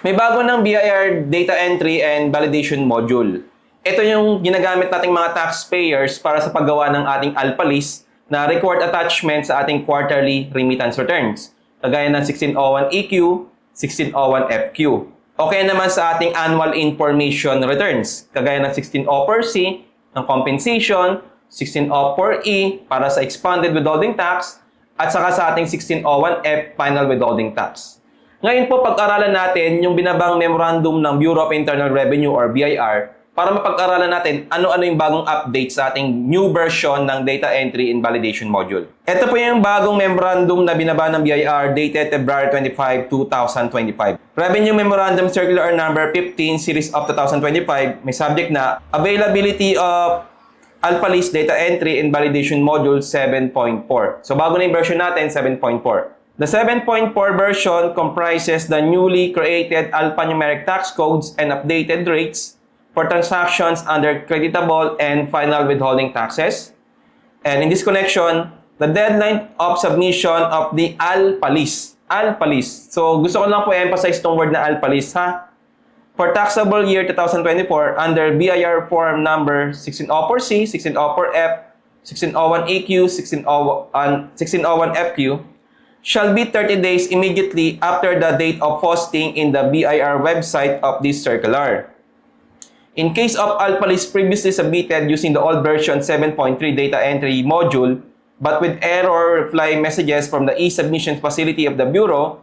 May bago ng BIR data entry and validation module. Ito yung ginagamit nating mga taxpayers para sa paggawa ng ating ALPALIS na record attachment sa ating quarterly remittance returns. Kagaya ng 1601EQ, 1601FQ. Okay naman sa ating annual information returns. Kagaya ng 1604C ng compensation, 1604E para sa expanded withholding tax, at saka sa ating 1601F final withholding tax. Ngayon po, pag-aralan natin yung binabang memorandum ng Bureau of Internal Revenue or BIR para mapag-aralan natin ano-ano yung bagong update sa ating new version ng Data Entry and Validation Module. Ito po yung bagong memorandum na binaba ng BIR dated February 25, 2025. Revenue Memorandum Circular Number 15 Series of 2025 may subject na Availability of ALPALIS Data Entry and Validation Module 7.4. So bago na yung version natin, 7.4. The 7.4 version comprises the newly created alphanumeric tax codes and updated rates for transactions under creditable and final withholding taxes. And in this connection, the deadline of submission of the ALPALIS. ALPALIS. So gusto ko lang po emphasize itong word na ALPALIS, ha? For taxable year 2024 under BIR form number 1604C, 1604F, 1601EQ, 1601FQ, shall be 30 days immediately after the date of posting in the BIR website of this circular. In case of ALPALIS previously submitted using the old version 7.3 data entry module, but with error reply messages from the e-submission facility of the Bureau,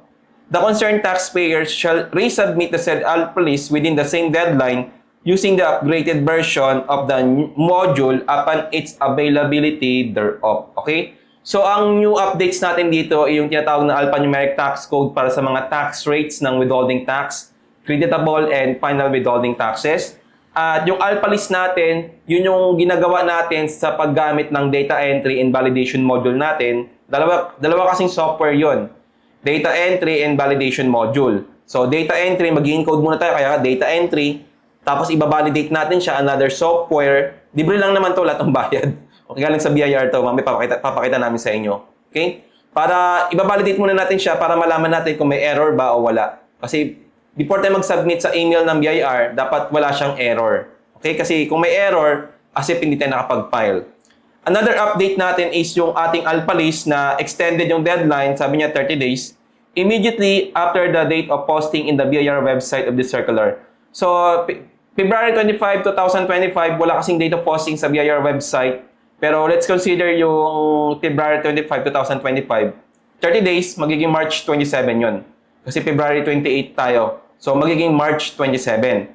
the concerned taxpayers shall resubmit the said ALPALIS within the same deadline using the upgraded version of the module upon its availability thereof. Okay? So, ang new updates natin dito ay yung tinatawag na alphanumeric tax code para sa mga tax rates ng withholding tax, creditable and final withholding taxes. At yung ALPALIS natin, yun yung ginagawa natin sa paggamit ng data entry and validation module natin. Dalawa kasing software yun. Data entry and validation module. So, data entry, mag-encode muna tayo, kaya data entry. Tapos, ibabalidate natin siya, another software. Libre lang naman to, lahat ng bayad. Okay, galing sa BIR to, mami, papakita namin sa inyo. Okay? Para ibabalidate muna natin siya para malaman natin kung may error ba o wala. Kasi before tayo mag-submit sa email ng BIR, dapat wala siyang error. Okay? Kasi kung may error, as if hindi tayo nakapag-file. Another update natin is yung ating ALPALIS na extended yung deadline, sabi niya 30 days, immediately after the date of posting in the BIR website of the circular. So, February 25, 2025, wala kasing date of posting sa BIR website. Pero let's consider yung February 25, 2025. 30 days, magiging March 27 yun. Kasi February 28 tayo. So, magiging March 27.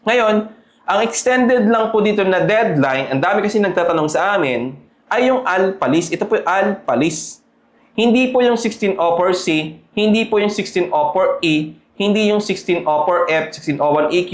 Ngayon, ang extended lang po dito na deadline, ang dami kasi nagtatanong sa amin, ay yung ALPALIS. Ito po yung ALPALIS. Hindi po yung 1604C, hindi po yung 1604E, hindi yung 1604F, 1601EQ,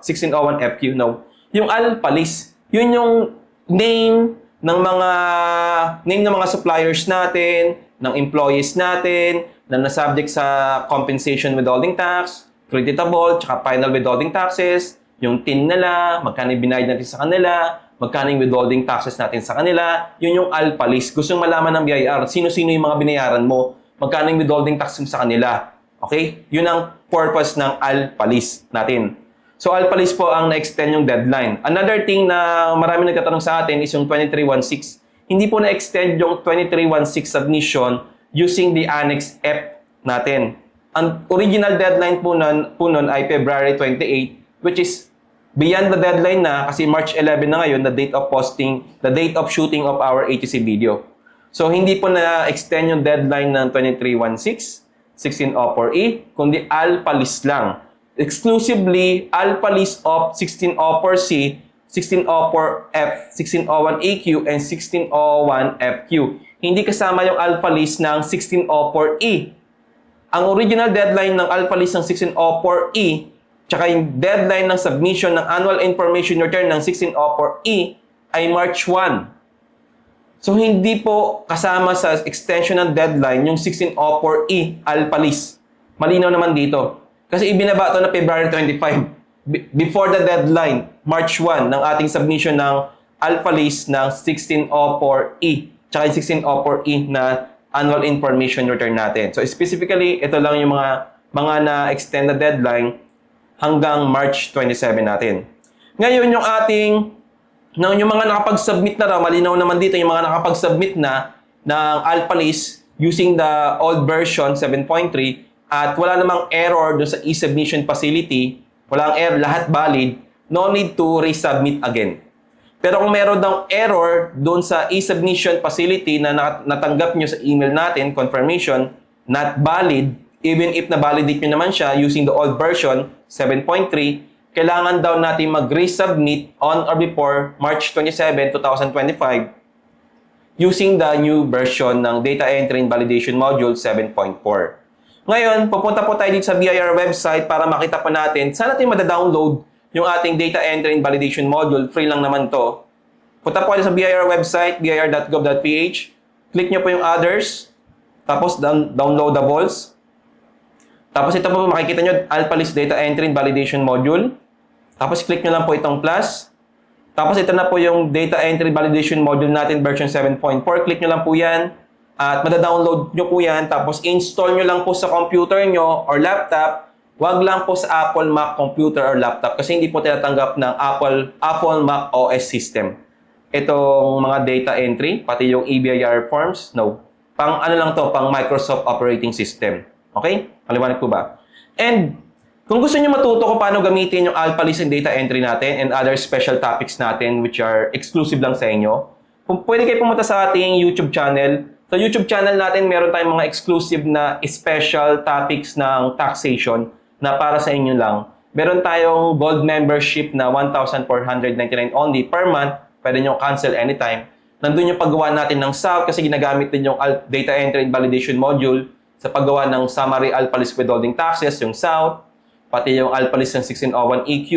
1601FQ. No. Yung ALPALIS, yun yung name ng mga suppliers natin, ng employees natin, na nasubject sa compensation withholding tax, creditable, tsaka final withholding taxes, yung TIN nila, magkano binayad natin sa kanila, magkano yung withholding taxes natin sa kanila, yun yung ALPALIS. Gustong malaman ng BIR, sino-sino yung mga binayaran mo, magkano yung withholding tax sa kanila. Okay? Yun ang purpose ng ALPALIS natin. So, ALPALIS po ang na-extend yung deadline. Another thing na marami nagtatanong sa atin is yung 2316. Hindi po na-extend yung 2316 submission using the Annex F natin. Ang original deadline po nun ay February 28, which is beyond the deadline na kasi March 11 na ngayon, the date of posting, the date of shooting of our ATC video. So, hindi po na-extend yung deadline ng 2316, 1604E, kundi ALPALIS lang. Exclusively ALPALIS of 1604C, 1604F, 1601EQ, and 1601FQ. Hindi kasama yung ALPALIS ng 1604E. Ang original deadline ng ALPALIS ng 1604E, tsaka yung deadline ng submission ng Annual Information Return ng 1604E ay March 1. So, hindi po kasama sa extension ng deadline yung 1604E ALPALIS. Malinaw naman dito. Kasi ibinaba ito na February 25. Before the deadline, March 1, ng ating submission ng ALPALIS ng 1604E. Tsaka yung 1604E na Annual Information Return natin. So specifically, ito lang yung mga mga na-extend na deadline hanggang March 27 natin. Ngayon, yung mga nakapag-submit na raw, malinaw naman dito yung mga nakapag-submit na ng ALPALIS using the old version 7.3 at wala namang error doon sa e-submission facility, walang error, lahat valid, no need to resubmit again. Pero kung meron daw error doon sa e-submission facility na natanggap nyo sa email natin, confirmation, not valid, even if na-validate nyo naman siya using the old version 7.3, kailangan daw natin mag-resubmit on or before March 27, 2025 using the new version ng Data Entry and Validation Module 7.4. Ngayon, pupunta po tayo dito sa BIR website para makita po natin saan natin madadownload yung ating Data Entry and Validation Module. Free lang naman to. Punta po kayo sa BIR website, bir.gov.ph. Click nyo po yung others. Tapos downloadables. Tapos ito po makikita nyo, ALPALIS Data Entry and Validation Module. Tapos click nyo lang po itong plus. Tapos ito na po yung Data Entry Validation Module natin version 7.4. Click nyo lang po yan. At madadownload nyo po yan. Tapos install nyo lang po sa computer nyo or laptop. Wag lang po sa Apple Mac computer or laptop kasi hindi po tinatanggap ng Apple Mac OS system. Itong mga data entry, pati yung EBIR forms, no. Pang ano lang to, pang Microsoft operating system. Okay? Maliwanag po ba? And kung gusto niyo matuto kung paano gamitin yung ALPALIS and data entry natin and other special topics natin which are exclusive lang sa inyo, kung pwede kayo pumunta sa ating YouTube channel. Sa YouTube channel natin, meron tayong mga exclusive na special topics ng taxation na para sa inyo lang. Meron tayong gold membership na 1,499 only per month. Pwede nyo cancel anytime. Nandun yung paggawa natin ng SALT kasi ginagamit din yung Data Entry and Validation Module sa paggawa ng Summary ALPALIS Withholding Taxes, yung SALT. Pati yung ALPALIS ng 1601EQ,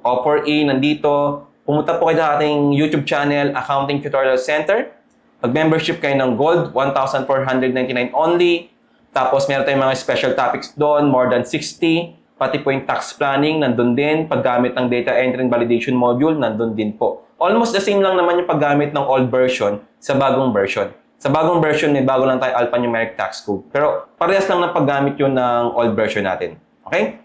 O4E, nandito. Pumunta po kayo sa ating YouTube channel, Accounting Tutorial Center. Pag-membership kayo ng Gold, 1,499 only. Tapos meron tayong mga special topics doon, more than 60. Pati po yung tax planning, nandun din. Paggamit ng Data Entry and Validation Module, nandun din po. Almost the same lang naman yung paggamit ng old version sa bagong version. Sa bagong version, may bago lang tayo alphanumeric tax code. Pero parehas lang ng paggamit yun ng old version natin. Okay?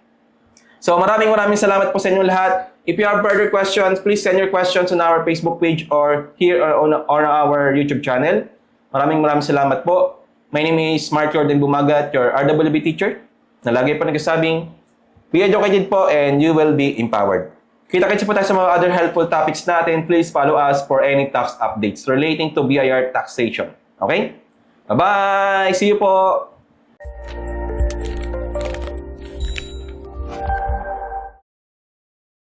So maraming salamat po sa inyo lahat. If you have further questions, please send your questions on our Facebook page or here or on our YouTube channel. Maraming salamat po. My name is Mark Jordan Bumagat, your RWB teacher, na lagi po nagsasabing, be educated po and you will be empowered. Kita-kits po tayo sa mga other helpful topics natin. Please follow us for any tax updates relating to BIR taxation. Okay? Bye-bye! See you po!